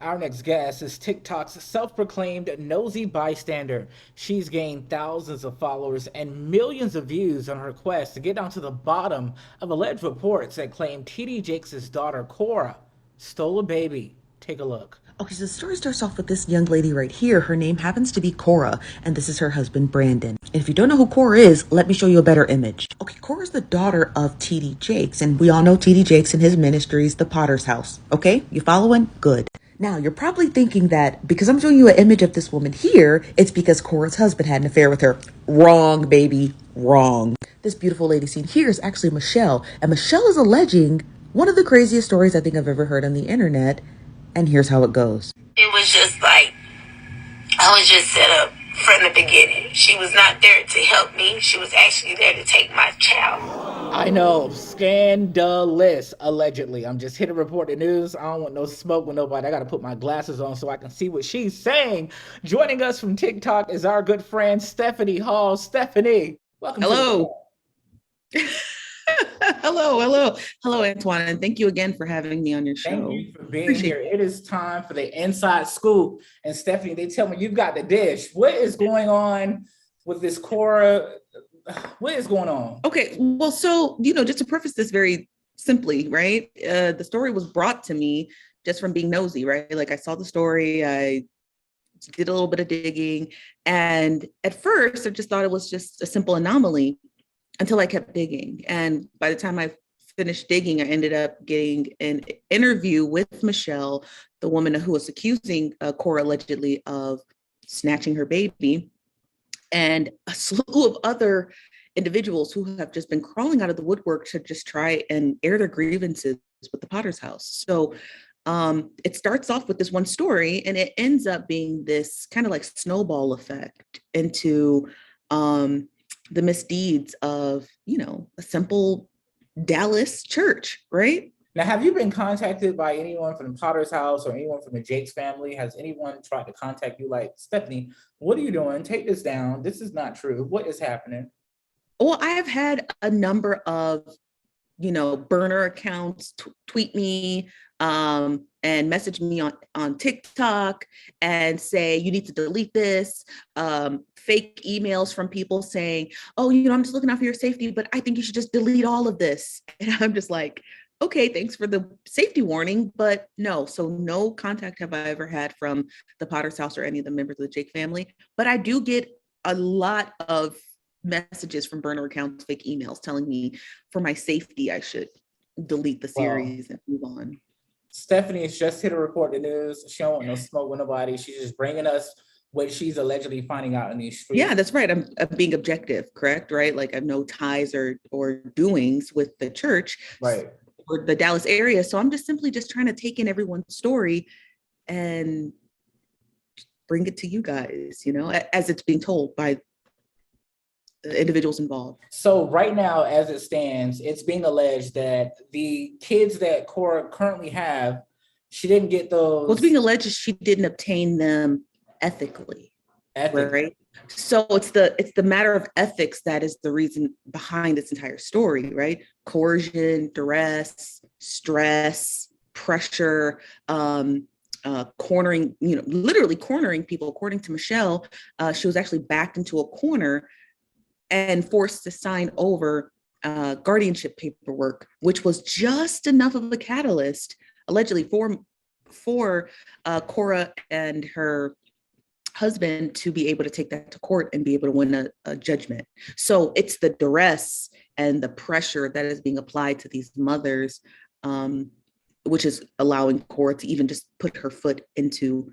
Our next guest is TikTok's self-proclaimed nosy bystander. She's gained thousands of followers and millions of views on her quest to get down to the bottom of alleged reports that claim TD Jakes' daughter Cora stole a baby. Take a look. Okay, so the story starts off with this young lady right here. Her name happens to be Cora, and this is her husband, Brandon. And if you don't know who Cora is, let me show you a better image. Okay, Cora's the daughter of T.D. Jakes, and we all know T.D. Jakes and his ministries, the Potter's House. Okay, you following? Good. Now, you're probably thinking that because I'm showing you an image of this woman here, it's because Cora's husband had an affair with her. Wrong, baby, wrong. This beautiful lady seen here is actually Michelle, and Michelle is alleging one of the craziest stories I think I've ever heard on the internet. And here's how it goes. It was just like, I was just set up from the beginning. She was not there to help me. She was actually there to take my child. I know, scandalous, allegedly. I'm just here to report the news. I don't want no smoke with nobody. I got to put my glasses on so I can see what she's saying. Joining us from TikTok is our good friend Stephanie Hall. Stephanie, welcome to the Hello. show. Hello, Antoine, and thank you again for having me on your Thank show. you for being here. It is time for the inside scoop. And Stephanie, they tell me you've got the dish. What is going on with this Cora? What is going on? Okay, well, so just to preface this very simply, right? The story was brought to me just from being nosy, right? Like I saw the story, I did a little bit of digging, and at first I just thought it was just a simple anomaly until I kept digging. And by the time I finished digging, I ended up getting an interview with Michelle, the woman who was accusing Cora allegedly of snatching her baby, and a slew of other individuals who have just been crawling out of the woodwork to just try and air their grievances with the Potter's House. So it starts off with this one story, and it ends up being this kind of like snowball effect into the misdeeds of, a simple Dallas church, right? Now, have you been contacted by anyone from the Potter's House or anyone from the Jakes family? Has anyone tried to contact you like, Stephanie, what are you doing? Take this down. This is not true. What is happening? Well, I have had a number of, burner accounts tweet me and message me on TikTok and say, you need to delete this. Fake emails from people saying, oh, I'm just looking out for your safety, but I think you should just delete all of this. And I'm just like, okay, thanks for the safety warning, but no. So no contact have I ever had from the Potter's House or any of the members of the Jake family. But I do get a lot of messages from burner accounts, fake emails telling me for my safety, I should delete the Well, series and move on. Stephanie is just here to report the news. She don't want no smoke with nobody. She's just bringing us what she's allegedly finding out in these Yeah, streets. that's right. I'm being objective, correct? Right? Like I have no ties or doings with the church Right. or the Dallas area. So I'm just simply just trying to take in everyone's story and bring it to you guys, as it's being told by the individuals involved. So right now, as it stands, it's being alleged that the kids that Cora currently have, she didn't get What's those being alleged is she didn't obtain them ethically, ethics. right? So it's the matter of ethics that is the reason behind this entire story, right? Coercion, duress, stress, pressure, cornering, literally cornering people. According to Michelle, she was actually backed into a corner and forced to sign over guardianship paperwork, which was just enough of a catalyst, allegedly, for Cora and her husband to be able to take that to court and be able to win a judgment. So it's the duress and the pressure that is being applied to these mothers, which is allowing Cora to even just put her foot into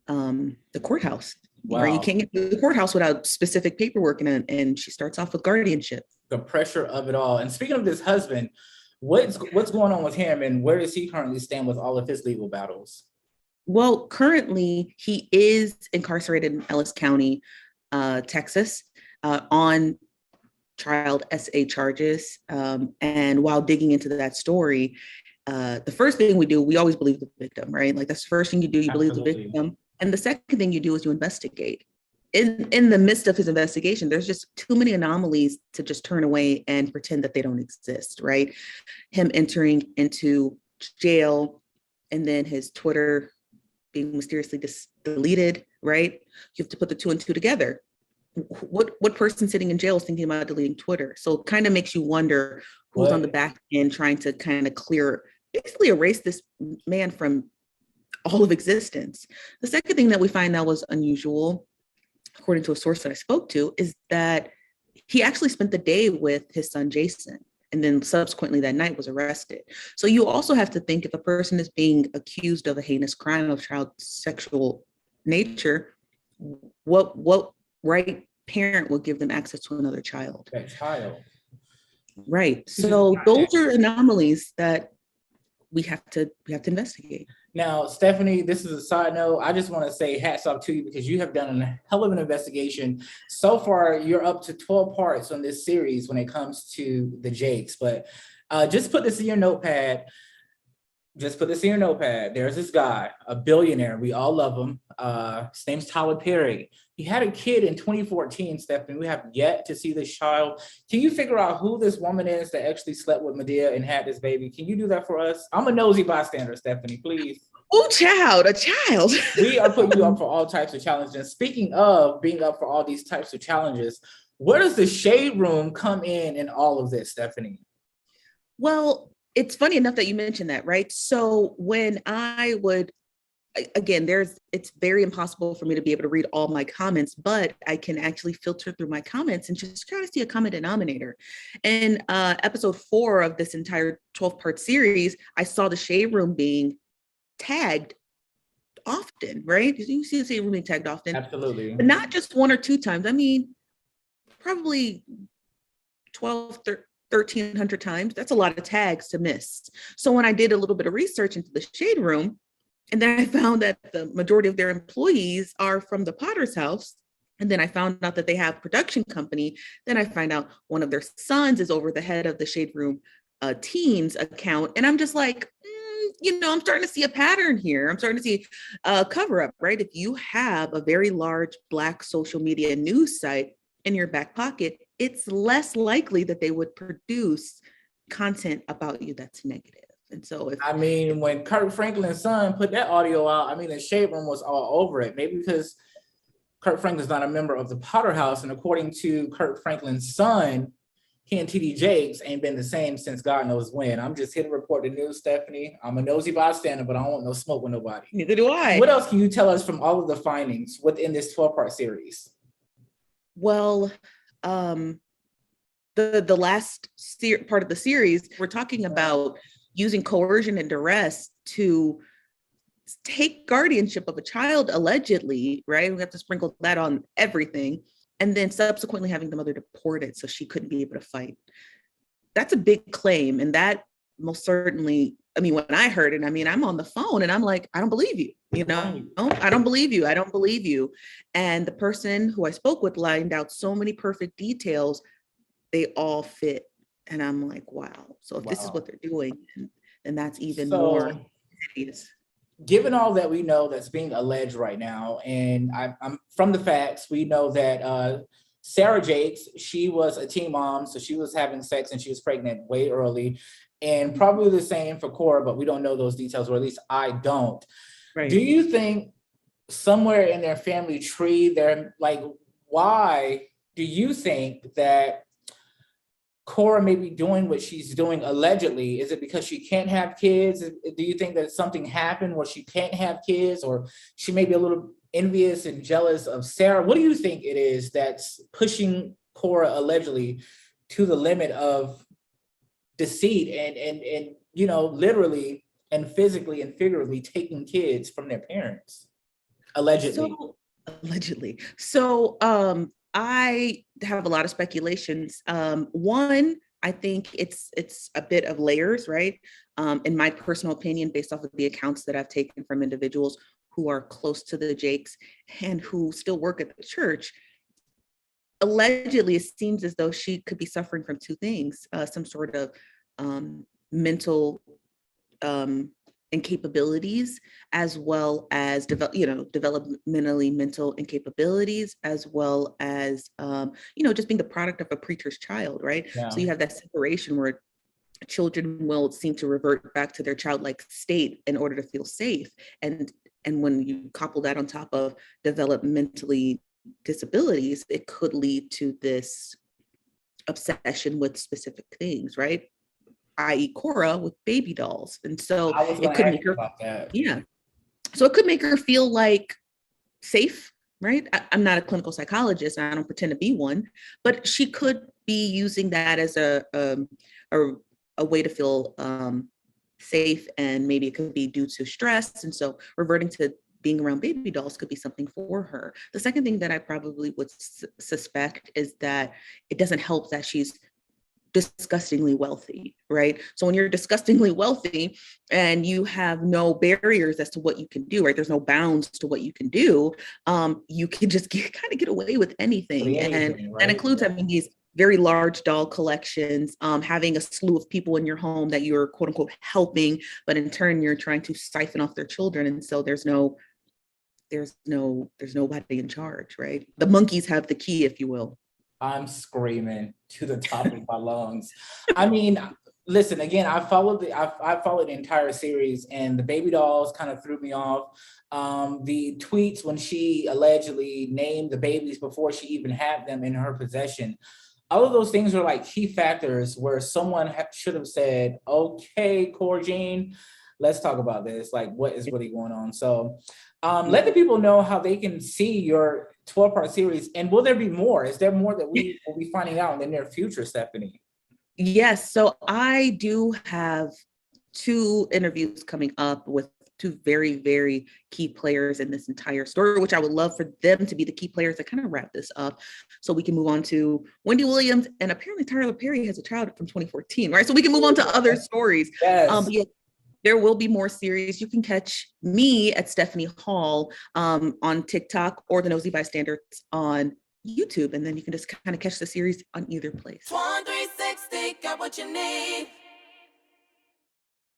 the courthouse. Right? You Wow. can't get to the courthouse without specific paperwork, and she starts off with guardianship. The pressure of it all. And speaking of this husband, what's going on with him and where does he currently stand with all of his legal battles? Well, currently he is incarcerated in Ellis County, Texas, on child SA charges. And while digging into that story, the first thing we do, we always believe the victim, right? Like that's the first thing you do, you believe the Absolutely. victim. And the second thing you do is you investigate. In the midst of his investigation, there's just too many anomalies to just turn away and pretend that they don't exist, right? Him entering into jail and then his Twitter being mysteriously deleted, right? You have to put the two and two together. What person sitting in jail is thinking about deleting Twitter? So it kind of makes you wonder who's on the back end trying to kind of basically erase this man from all of existence. The second thing that we find that was unusual, according to a source that I spoke to, is that he actually spent the day with his son, Jason, and then subsequently that night was arrested. So you also have to think, if a person is being accused of a heinous crime of child sexual nature, what right parent will give them access to another child? That child. Right. So those are anomalies that we have to investigate. Now, Stephanie, this is a side note. I just want to say hats off to you because you have done a hell of an investigation. So far, you're up to 12 parts on this series when it comes to the Jakes. But just put this in your notepad. There's this guy, a billionaire. We all love him. His name's Tyler Perry. He had a kid in 2014, Stephanie. We have yet to see this child. Can you figure out who this woman is that actually slept with Medea and had this baby? Can you do that for us? I'm a nosy bystander, Stephanie, please. Oh, a child. We are putting you up for all types of challenges. And speaking of being up for all these types of challenges, where does the Shade Room come in all of this, Stephanie? Well, it's funny enough that you mentioned that, right? So when I would, again, it's very impossible for me to be able to read all my comments, but I can actually filter through my comments and just try to see a common denominator. In episode 4 of this entire 12-part series, I saw the Shade Room being tagged often, right? You see the Shade Room being tagged often. Absolutely. But not just 1 or 2 times. I mean, probably 1,300 times. That's a lot of tags to miss. So when I did a little bit of research into the Shade Room, and then I found that the majority of their employees are from the Potter's house, and then I found out that they have a production company. Then I find out one of their sons is over the head of the Shade Room teens account. And I'm just like, I'm starting to see a pattern here. I'm starting to see a cover up, right? If you have a very large Black social media news site in your back pocket, it's less likely that they would produce content about you that's negative. And so when Kirk Franklin's son put that audio out, the Shade Room was all over it. Maybe because Kirk Franklin's not a member of the Potter House, and according to Kirk Franklin's son, he and TD Jakes ain't been the same since God knows when. I'm just here to report the news, Stephanie. I'm a nosy bystander, but I don't want no smoke with nobody. Neither do I. What else can you tell us from all of the findings within this 12-part series? Well, the last part of the series, we're talking about using coercion and duress to take guardianship of a child, allegedly, right? We have to sprinkle that on everything. And then subsequently having the mother deported so she couldn't be able to fight. That's a big claim. And that most certainly, when I heard it, I'm on the phone and I'm like, I don't believe you, I don't believe you. I don't believe you. And the person who I spoke with lined out so many perfect details, they all fit. And I'm like, wow. So if this is what they're doing, then that's even more hideous. Given all that we know that's being alleged right now, and I'm from the facts, we know that Sarah Jakes, she was a teen mom, so she was having sex and she was pregnant way early, and probably the same for Cora, but we don't know those details, or at least I don't. Right. Do you think somewhere in their family tree, why do you think that Cora may be doing what she's doing allegedly? Is it because she can't have kids? Do you think that something happened where she can't have kids, or she may be a little envious and jealous of Sarah? What do you think it is that's pushing Cora allegedly to the limit of deceit and literally and physically and figuratively taking kids from their parents? Allegedly. So I have a lot of speculations. One, I think it's a bit of layers, right? In my personal opinion, based off of the accounts that I've taken from individuals who are close to the Jakes and who still work at the church, allegedly, it seems as though she could be suffering from 2 things, some sort of mental incapabilities, as well as developmentally mental incapabilities, as well as just being the product of a preacher's child, right? Yeah. So you have that separation where children will seem to revert back to their childlike state in order to feel safe, and And when you couple that on top of developmentally disabilities, it could lead to this obsession with specific things, right? I.e. Cora with baby dolls. And so I was it going to could ask make you her, about that. yeah. So it could make her feel like safe, right? I'm not a clinical psychologist, and I don't pretend to be one, but she could be using that as a way to feel safe, and maybe it could be due to stress. And so reverting to being around baby dolls could be something for her. The second thing that I probably would suspect is that it doesn't help that she's disgustingly wealthy, right? So when you're disgustingly wealthy and you have no barriers as to what you can do, right? There's no bounds to what you can do. You can just kind of get away with anything. And Anything, that right? includes having these very large doll collections, having a slew of people in your home that you're quote unquote helping, but in turn you're trying to siphon off their children. And so there's nobody in charge, right? The monkeys have the key, if you will. I'm screaming to the top of my lungs. I mean, listen, again, I followed the entire series, and the baby dolls kind of threw me off. The tweets when she allegedly named the babies before she even had them in her possession. All of those things were like key factors where someone should have said, "Okay, Cora Jean, let's talk about this. Like, what is really going on?" So, let the people know how they can see your 12-part series, and will there be more? Is there more that we will be finding out in the near future, Stephanie? Yes. So I do have 2 interviews coming up with 2 very key players in this entire story, which I would love for them to be the key players that kind of wrap this up so we can move on to Wendy Williams. And apparently Tyler Perry has a child from 2014, right? So we can move on to other stories. Yes. But yeah, there will be more series. You can catch me at Stephanie Hall on TikTok, or the Nosy Bystanders on YouTube. And then you can just kind of catch the series on either place. Swan 360, got what you need.